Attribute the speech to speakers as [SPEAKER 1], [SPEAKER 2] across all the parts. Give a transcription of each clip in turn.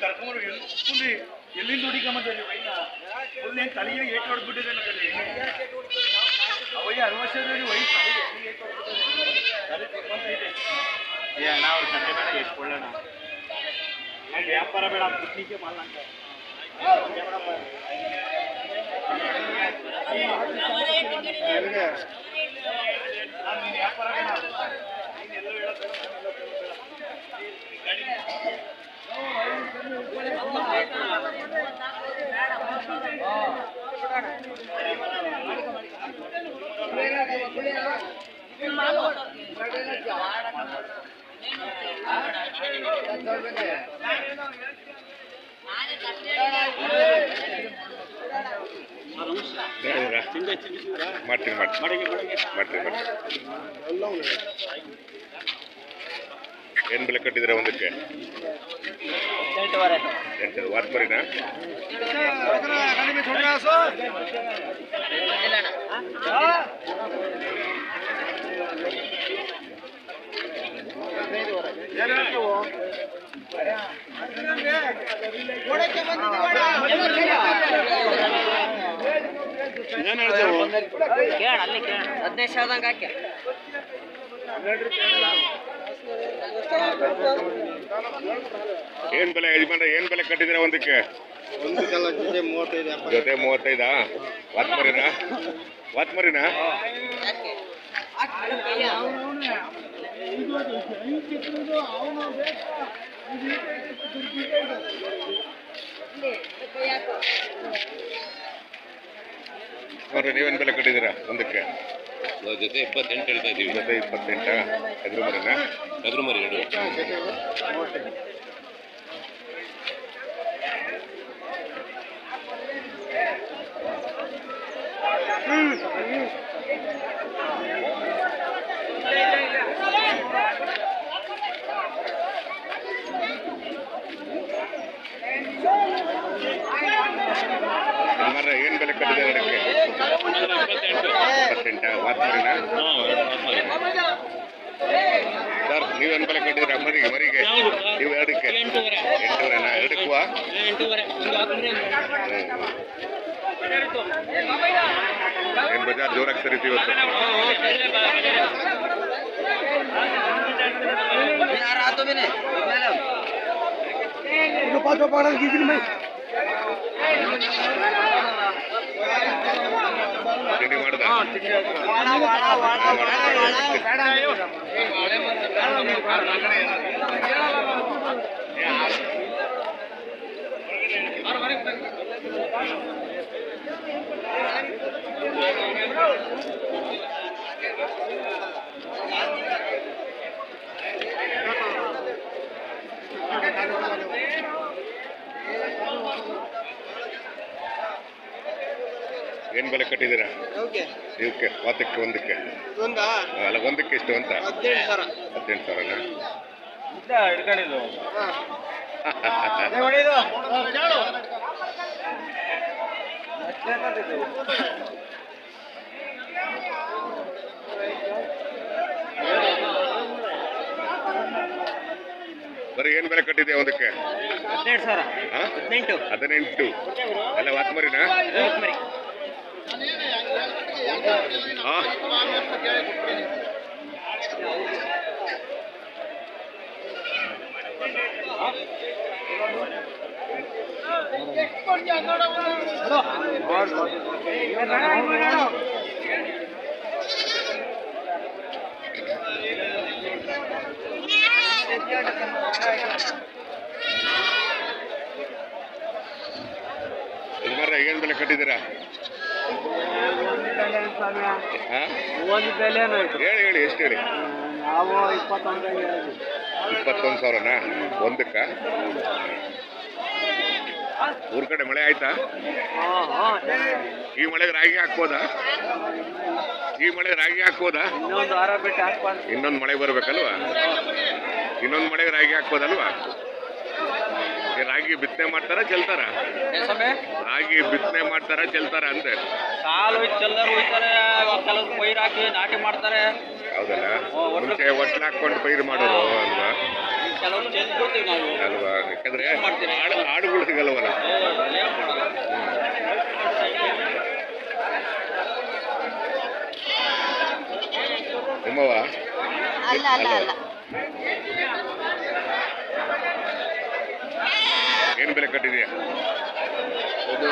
[SPEAKER 1] ಕರ್ಕೊಂಡು ಫುಲ್ ಎಲ್ಲಿಂದ ಹುಡುಕಂಬಂದಲ್ಲಿ ವೈನ ಫುಲ್ ಏನು ತಲೆಗೆ ಏಟು ಹೊಡೆದ್ಬಿಟ್ಟಿದೆ ನನ್ನಲ್ಲಿ ಅವಯ್ಯ 60 ವರ್ಷದಲ್ಲಿ ವಯಸ್ಸು ತಲೆ ತಿರ್ಕೊಂತೈತೆ ಏ ಅಣ್ಣ ಅವ್ರು ಕತೆ ಬೇಡ ಎತ್ಕೊಳ್ಳೋಣ ಯಾಕೆ ವ್ಯಾಪಾರ ಬೇಡ ಪುಟ್ನಿಗೆ ಮಾಡಲ್ಲ ವ್ಯಾಪಾರ ಬೇಡ ನೀನೆಲ್ಲೋ ಹೇಳೋದು
[SPEAKER 2] ಮಾಡ್ತೀನಿ ಏನು ಬೆಲೆ ಕಟ್ಟಿದ್ರೆ ಒಂದಕ್ಕೆ 8 ವಾತ್ಮರಿನಾ ಏನು ಹೇಳ್ತೇವೆ
[SPEAKER 3] 15 ಹಾಕಿ
[SPEAKER 2] ಏನು ಬೆಲೆ ಯಜಮಾನ್ರೆ ಏನು ಬೆಲೆ ಕಟ್ಟಿದ್ರೆ ಒಂದಕ್ಕೆ ಜೊತೆ 35 ವಾತ್ಮರಿನಾ ನೋಡ್ರಿ ನೀವೇನು ಬೆಲೆ ಕಟ್ಟಿದ್ದೀರಾ ಒಂದಕ್ಕೆ
[SPEAKER 4] ಜೊತೆ 28 ಹೇಳ್ತಾ ಇದ್ದೀವಿ.
[SPEAKER 2] ಜೊತೆ 28
[SPEAKER 4] ಟಗರು ಮರಿ
[SPEAKER 2] ಏನು ಬೆಲೆ ಕಟ್ಟಿದೆ ಅದಕ್ಕೆ 28 ವಾತ್ಮರಿನಾ ಸರ್ ನೀವೇನು ಬೆಲೆ ಕಟ್ಟಿದ್ದೀರಾ ಮರಿಗೆ ನೀವು ಎರಡಕ್ಕೆ 8 ಎರಡಕ್ಕೂ ಏನು ಬಜಾರ್ ಜೋರಾಗಿ ಸರಿತಿ ಇವತ್ತು ತಿಂಡಿ ಮಾಡ್ದ ಏನು ಬೆಲೆ ಕಟ್ಟಿದ್ದೀರಾ ಇವಕ್ಕೆ ವಾತಕ್ಕೆ ಒಂದಕ್ಕೆ ಅಲ್ಲ ಒಂದಕ್ಕೆ ಎಷ್ಟು ಅಂತ 18,000 ಬರೀ ಏನು ಬೆಲೆ ಕಟ್ಟಿದೆ ಒಂದಕ್ಕೆ 18 ಅಲ್ಲ ವಾತ್ಮರಿನಾ ಏನು ಬೆಲೆ ಕಟ್ಟಿದ್ದೀರಾ ಹೇಳಿ ಎಷ್ಟು ಹೇಳಿ 21,000ನಾ ಒಂದಕ್ಕ ಊರ್ ಕಡೆ ಮಳೆ ಆಯ್ತಾ ಈ ಮಳೆಗೆ ರಾಗಿ ಹಾಕ್ಬೋದಾ ಇನ್ನೊಂದು ಮಳೆ ಬರ್ಬೇಕಲ್ವಾ ಇನ್ನೊಂದು ಮಳೆಗೆ ರಾಗಿ ಹಾಕ್ಬೋದಲ್ವಾ ರಾಗಿ ಬಿತ್ತನೆ ಮಾಡ್ತಾರ ಚೆಲ್ತಾರ ರಾಗಿ ಬಿತ್ತನೆ ಮಾಡ್ತಾರ ಚೆಲ್ತಾರ ಅಂದೆ
[SPEAKER 3] ಸಾಲು ಚೆಲ್ಲರು ಹೋಯ್ತಾರೆ ಕೆಲವು ಪೈರು ಹಾಕಿ ನಾಟಿ ಮಾಡ್ತಾರೆ
[SPEAKER 2] ಹೌದಲ್ಲ ಮುಂಚೆ ಒಟ್ಲು ಹಾಕೊಂಡು ಪೈರು ಮಾಡೋರು ಅಲ್ವಾ
[SPEAKER 3] ಕೆಲವರು ಚೆಲ್ಬಿಡ್ತೀವಿ ನಾವು.
[SPEAKER 2] ಅಲ್ವಾ? ಯಾಕಂದ್ರೆ ಆಡುಗಳು ಸಿಗಲ್ವಲ್ಲ.
[SPEAKER 3] ಏನ್ ಮಾಡೋದು?
[SPEAKER 2] ನಿಮ್ಮವ
[SPEAKER 5] ಅಲ್ಲ ಅಲ್ಲ ಅಲ್ಲ
[SPEAKER 2] ಏನು ಬೆಲೆ ಕಟ್ಟಿದೆಯಾ?
[SPEAKER 3] ಇದು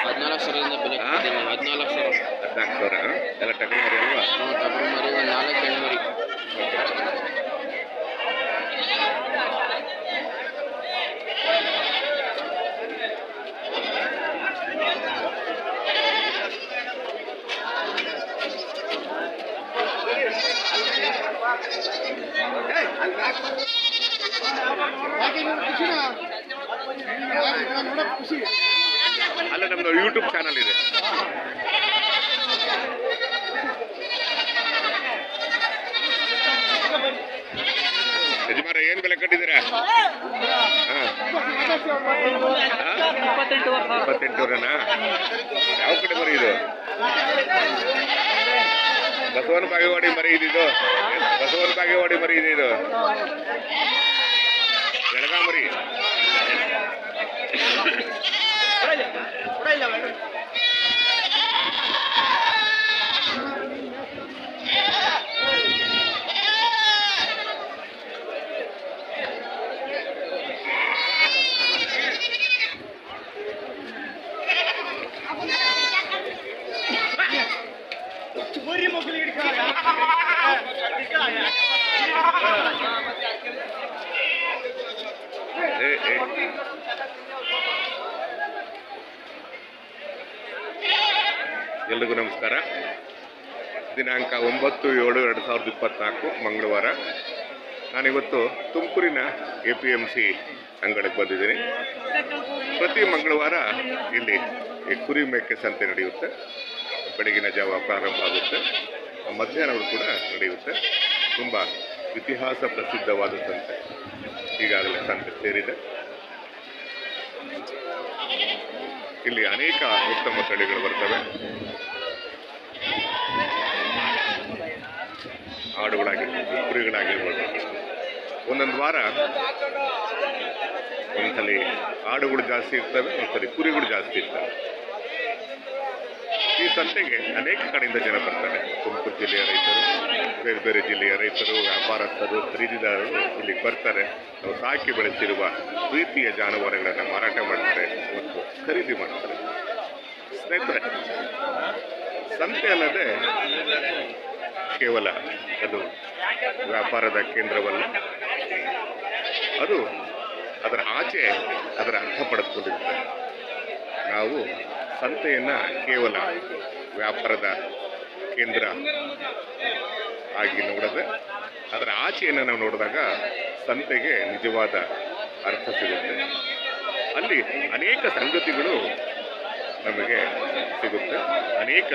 [SPEAKER 3] 14 ಸಾವಿರದಿಂದ ಬೆಲೆ ಕೊಡ್ತೀನಿ. 14 ಸಾವಿರ.
[SPEAKER 2] 14 ಸಾವಿರ ಎಲ್ಲ ಟಗರು ಮರಿ ಅಲ್ವಾ?
[SPEAKER 3] ಟಗರು ಮರಿ ಒಂದು 4 ಹೆಣ್ಣು ಮರಿ.
[SPEAKER 2] ಅಲ್ಲ ನಮ್ದು ಯೂಟ್ಯೂಬ್ ಚಾನಲ್ ಇದೆ. ಯಜಮಾನ ಏನ್ ಬೆಲೆ ಕಟ್ಟಿದ್ದೀರಾ? 28,000ನಾ? ಯಾವ ಕಡೆ ಮರಿ ಇದು? ಬಸವನ ಬಾಗೇವಾಡಿ ಮರಿ ಇದು. ಬಸವನ ಬಾಗೇವಾಡಿ ಮರಿ ಇದು. ಬೆಳಗಾಂ ಮರಿ. ಎಲ್ರಿಗೂ ನಮಸ್ಕಾರ. ದಿನಾಂಕ 9/7/2024 ಮಂಗಳವಾರ. ನಾನಿವತ್ತು ತುಮಕೂರಿನ APMC ಅಂಗಡಿಗೆ ಬಂದಿದ್ದೀನಿ. ಪ್ರತಿ ಮಂಗಳವಾರ ಇಲ್ಲಿ ಈ ಕುರಿ ಮೇಕೆ ಸಂತೆ ನಡೆಯುತ್ತೆ. ಬೆಳಗಿನ ಜಾವ ಪ್ರಾರಂಭ ಆಗುತ್ತೆ, ಮಧ್ಯಾಹ್ನವೂ ಕೂಡ ನಡೆಯುತ್ತೆ. ತುಂಬ ಇತಿಹಾಸ ಪ್ರಸಿದ್ಧವಾದ ಸಂತೆ. ಈಗಾಗಲೇ ಸಂತೆ ಸೇರಿದೆ. ಇಲ್ಲಿ ಅನೇಕ ಉತ್ತಮ ತಳಿಗಳು ಬರ್ತವೆ. ಆಡುಗಳಾಗಿರ್ಬೋದು, ಕುರಿಗಳಾಗಿರ್ಬೋದು. ಒಂದೊಂದು ವಾರ ಒಂದ್ಸಲಿ ಆಡುಗಳು ಜಾಸ್ತಿ ಇರ್ತವೆ, ಒಂದ್ಸಲಿ ಕುರಿಗಳು ಜಾಸ್ತಿ ಇರ್ತವೆ. ಈ ಸಂತೆಗೆ ಅನೇಕ ಕಡೆಯಿಂದ ಜನ ಬರ್ತಾರೆ. ತುಮಕೂರು ಜಿಲ್ಲೆಯ ರೈತರು, ಬೇರೆ ಬೇರೆ ಜಿಲ್ಲೆಯ ರೈತರು, ವ್ಯಾಪಾರಸ್ಥರು, ಖರೀದಿದಾರರು ಇಲ್ಲಿಗೆ ಬರ್ತಾರೆ. ನಾವು ಸಾಕಿ ಬೆಳೆಸಿರುವ ಪ್ರೀತಿಯ ಜಾನುವಾರುಗಳನ್ನು ಮಾರಾಟ ಮಾಡ್ತಾರೆ ಮತ್ತು ಖರೀದಿ ಮಾಡ್ತಾರೆ. ಸ್ನೇಹಿತರೆ, ಸಂತೆ ಅಲ್ಲದೆ ಕೇವಲ ಅದು ವ್ಯಾಪಾರದ ಕೇಂದ್ರವಲ್ಲ, ಅದು ಅದರ ಆಚೆ ಅದರ ಅರ್ಥ ಪಡೆದುಕೊಂಡಿರುತ್ತೆ. ನಾವು ಸಂತೆಯನ್ನು ಕೇವಲ ವ್ಯಾಪಾರದ ಕೇಂದ್ರ ಆಗಿ ನೋಡದೆ ಅದರ ಆಚೆಯನ್ನು ನಾವು ನೋಡಿದಾಗ ಸಂತೆಗೆ ನಿಜವಾದ ಅರ್ಥ ಸಿಗುತ್ತೆ. ಅಲ್ಲಿ ಅನೇಕ ಸಂಗತಿಗಳು ನಮಗೆ ಸಿಗುತ್ತೆ, ಅನೇಕ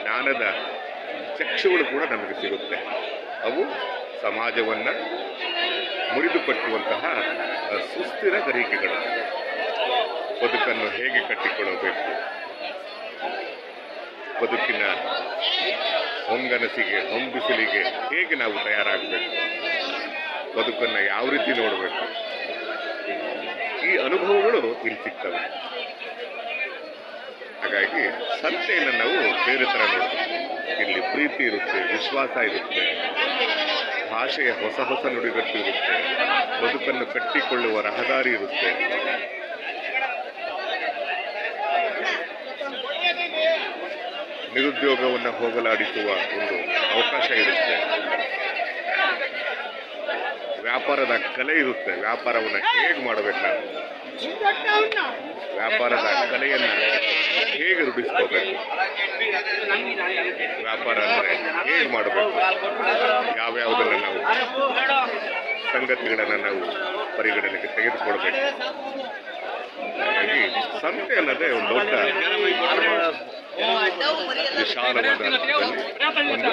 [SPEAKER 2] ಜ್ಞಾನದ ಚಕ್ಷುಗಳು ಕೂಡ ನಮಗೆ ಸಿಗುತ್ತೆ. ಅವು ಸಮಾಜವನ್ನು ಮುರಿದುಕಟ್ಟುವಂತಹ ಸುಸ್ಥಿರ ಗ್ರಹಿಕೆಗಳು. ಬದುಕನ್ನು ಹೇಗೆ ಕಟ್ಟಿಕೊಳ್ಳಬೇಕು, ಬದುಕಿನ ಹೊಂಗನಸಿಗೆ ಹೊಂಬಿಸಿಲಿಗೆ ಹೇಗೆ ನಾವು ತಯಾರಾಗಬೇಕು, ಬದುಕನ್ನು ಯಾವ ರೀತಿ ನೋಡಬೇಕು, ಈ ಅನುಭವಗಳು ಇಲ್ಲಿ ಸಿಗ್ತವೆ. ಹಾಗಾಗಿ ಸಂತೆಯನ್ನು ನಾವು ಬೇರೆ ಥರ ನೋಡ್ತೀವಿ. ಇಲ್ಲಿ ಪ್ರೀತಿ ಇರುತ್ತೆ, ವಿಶ್ವಾಸ ಇರುತ್ತೆ, ಭಾಷೆಯ ಹೊಸ ಹೊಸ ನುಡಿಗಟ್ಟು ಇರುತ್ತೆ, ಬದುಕನ್ನು ಕಟ್ಟಿಕೊಳ್ಳುವ ರಹದಾರಿ ಇರುತ್ತೆ. ನಿರುದ್ಯೋಗವನ್ನು ಹೋಗಲಾಡಿಸುವ ಒಂದು ಅವಕಾಶ ಇರುತ್ತೆ. ವ್ಯಾಪಾರದ ಕಲೆ ಇರುತ್ತೆ. ವ್ಯಾಪಾರವನ್ನು ಹೇಗೆ ಮಾಡಬೇಕು, ನಾವು ವ್ಯಾಪಾರದ ಕಲೆಯನ್ನು ಹೇಗೆ ರೂಢಿಸ್ಕೋಬೇಕು, ವ್ಯಾಪಾರ ಅಂದರೆ ಹೇಗೆ ಮಾಡಬೇಕು, ಯಾವ್ಯಾವುದನ್ನು ನಾವು ಸಂಗತಿಗಳನ್ನು ನಾವು ಪರಿಗಣನೆಗೆ ತೆಗೆದುಕೊಳ್ಬೇಕು. ಹಾಗಾಗಿ ಸಂತೆ ಅನ್ನೋದೇ ಒಂದು ದೊಡ್ಡ ವಿಶಾಲವಾದ ಅರ್ಥದಲ್ಲಿ ಒಂದು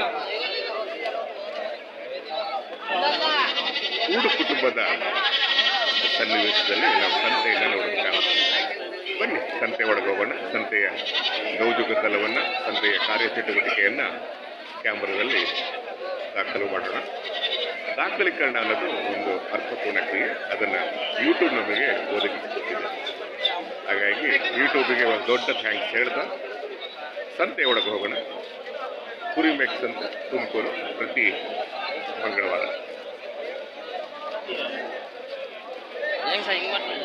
[SPEAKER 2] ಕೂಡು ಕುಟುಂಬದ ಸನ್ನಿವೇಶದಲ್ಲಿ ನಾವು ಸಂತೆಯನ್ನು ನೋಡಬೇಕಾಗುತ್ತೆ. ಬನ್ನಿ ಸಂತೆ ಒಳಗೆ ಹೋಗೋಣ. ಸಂತೆಯ ಗೌಜುಗತಲವನ್ನು, ಸಂತೆಯ ಕಾರ್ಯಚಟುವಟಿಕೆಯನ್ನು ಕ್ಯಾಮ್ರಾದಲ್ಲಿ ದಾಖಲು ಮಾಡೋಣ. ದಾಖಲೀಕರಣ ಅನ್ನೋದು ಒಂದು ಅರ್ಥಪೂರ್ಣ ಕ್ರಿಯೆ. ಅದನ್ನು ಯೂಟ್ಯೂಬ್ ನಮಗೆ ಒದಗಿಸಿಕೊಟ್ಟಿದೆ. ಹಾಗಾಗಿ ಯೂಟ್ಯೂಬಿಗೆ ಒಂದು ದೊಡ್ಡ ಥ್ಯಾಂಕ್ಸ್ ಹೇಳ್ತಾ ಸಂತೆ ಒಳಗೆ ಹೋಗೋಣ. ಕುರಿಮೆಕ್ಸ್ ಅಂತ ತುಮಕೂರು ಪ್ರತಿ ಮಂಗಳವಾರ.
[SPEAKER 3] ಹೆಂಗೆ ಸರ್ ಹಿಂಗೆ ಮಾಡ್ತಾರೆ